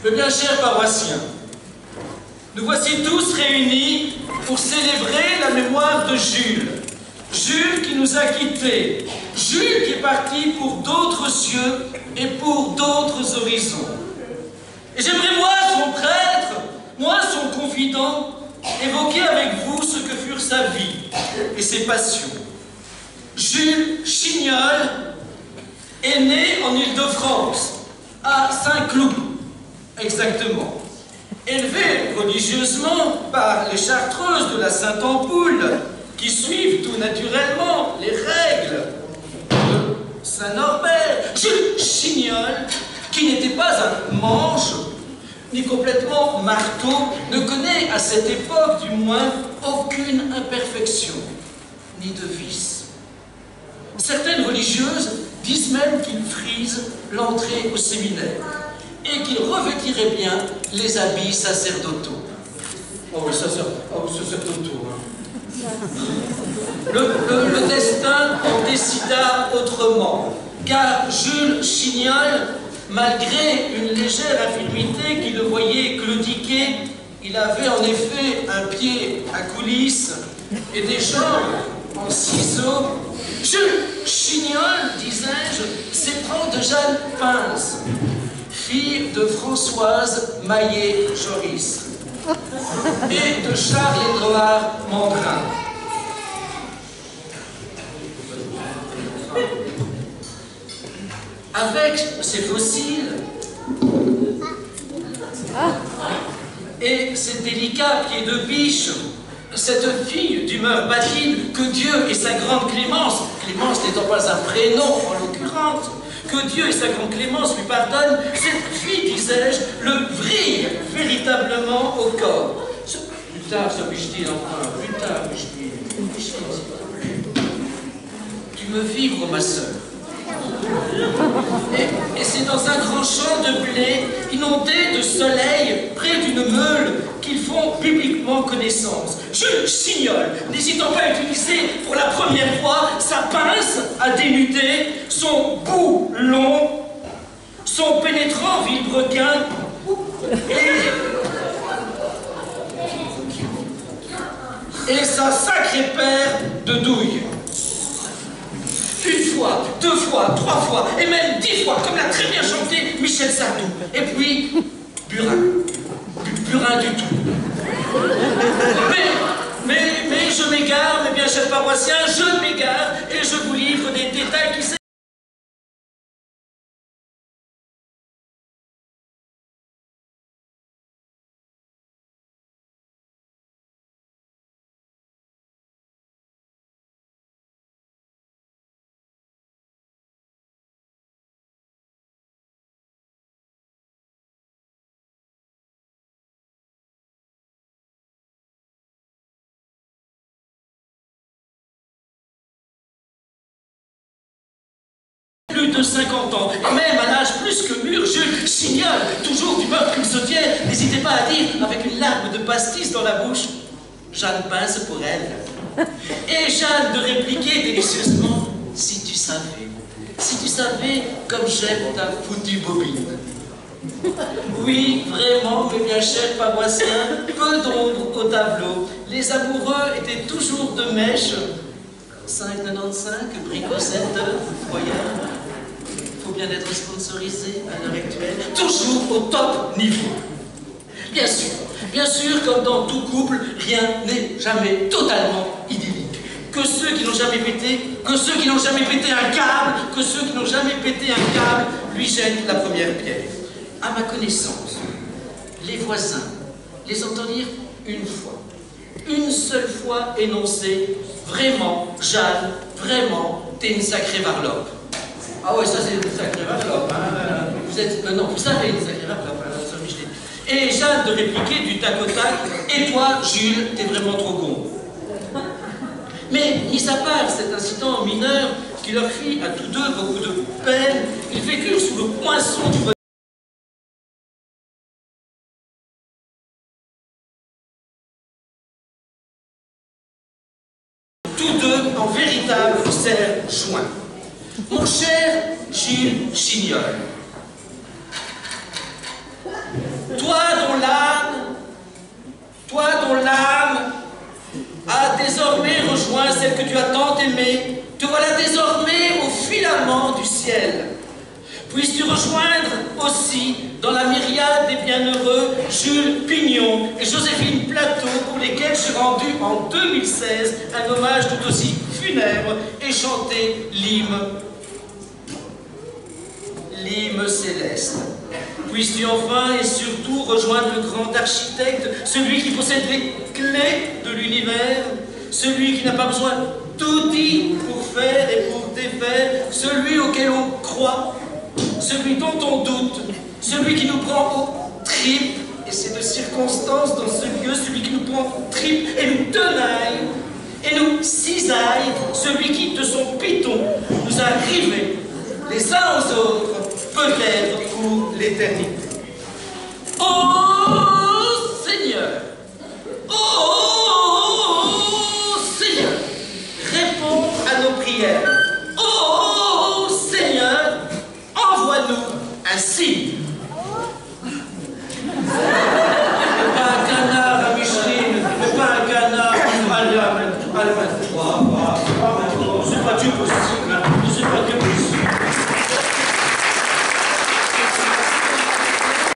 Mes bien chers paroissiens, nous voici tous réunis pour célébrer la mémoire de Jules. Jules qui nous a quittés, Jules qui est parti pour d'autres cieux et pour d'autres horizons. Et j'aimerais, moi, son prêtre, moi, son confident, évoquer avec vous ce que furent sa vie et ses passions. Jules Chignol est né en Île-de-France, à Saint-Cloud, exactement. Élevé religieusement par les chartreuses de la Sainte-Ampoule, qui suivent tout naturellement les règles de Saint-Norbert. Jules Chignol, qui n'était pas un manche, ni complètement marteau, ne connaît à cette époque, du moins, aucune imperfection, ni de vice. Certaines religieuses disent même qu'il frise l'entrée au séminaire et qu'il revêtirait bien les habits sacerdotaux. Oh oui, sacerdotaux, hein. Le destin en décida autrement, car Jules Chignol, malgré une légère infirmité qui le voyait claudiquer, il avait en effet un pied à coulisse et des jambes en ciseaux. Jules Chignol, disais-je, s'éprend de Jeanne Pince, fille de Françoise Maillet-Joris et de Charles-Édouard Mandrin. Avec ses fossiles et ses délicats pieds de biche, cette fille d'humeur badine, que Dieu et sa grande clémence, clémence n'étant pas un prénom en l'occurrence, que Dieu et sa grande clémence lui pardonnent, cette fille, disais-je, le vrille véritablement au corps. Plus tard, ce biche-t-il enfin, plus tard, biche-t-il. Tu me vivres, ma sœur. Et c'est dans un grand champ de blé, inondé de soleil, près d'une meule, qu'ils font publiquement connaissance. Jules Chignol, n'hésitant pas à utiliser pour la première fois sa pince à dénuder, son bout long, son pénétrant vilebrequin et sa sacrée paire de douilles. Une fois, deux fois, trois fois, et même 10 fois, comme l'a très bien chanté Michel Sardou. Et puis, burin. Burin du tout. Mais je m'égare, mes bien chers paroissiens, je m'égare, et je vous livre des détails qui plus de 50 ans, et même à l'âge plus que mûr, Jules Chignol, toujours d'humeur pulsautière, n'hésitez pas à dire, avec une larme de pastis dans la bouche, Jeanne Pince pour elle. Et Jeanne de répliquer délicieusement, si tu savais comme j'aime ta foutue bobine. Oui, vraiment, mes bien chers paroissiens, peu d'ombre au tableau. Les amoureux étaient toujours de mèche. 5,95, bricosette, voyez. Faut bien être sponsorisé à l'heure actuelle. Toujours au top niveau. Bien sûr, comme dans tout couple, rien n'est jamais totalement idyllique. que ceux qui n'ont jamais pété, que ceux qui n'ont jamais pété un câble, que ceux qui n'ont jamais pété un câble lui jettent la première pierre. À ma connaissance, les voisins les entendent dire une fois, une seule fois énoncé, vraiment, Jeanne, vraiment, t'es une sacrée varlope. Ah ouais, ça c'est une sacrée varlope, hein. Vous êtes, non, vous savez une sacrée varlope, hein, ça, je l'ai dit. Et Jeanne de répliquer du tac au tac, et toi, Jules, t'es vraiment trop con. Mais, mis à part cet incident mineur qui leur fit à tous deux beaucoup de peine, ils vécurent sous le poinçon du bonheur. Tous deux en véritable cerf joint. Mon cher Jules Chignol, toi dont l'âme a désormais rejoint celle que tu as tant aimée, te voilà désormais au filament du ciel. Puisses-tu rejoindre aussi dans la myriade des bienheureux Jules Pignon et Joséphine Plateau, pour lesquels j'ai rendu en 2016 un hommage tout aussi funèbre et chanté l'hymne céleste. Puisses-tu enfin et surtout rejoindre le grand architecte, celui qui possède les clés de l'univers, celui qui n'a pas besoin d'outils pour faire et pour défaire, celui auquel on croit, celui dont on doute, celui qui nous prend aux tripes, et c'est de circonstance dans ce lieu, celui qui nous prend aux tripes et nous tenaille, et nous cisaille, celui qui, de son piton, nous a rivés les uns aux autres, peut-être pour l'éternité.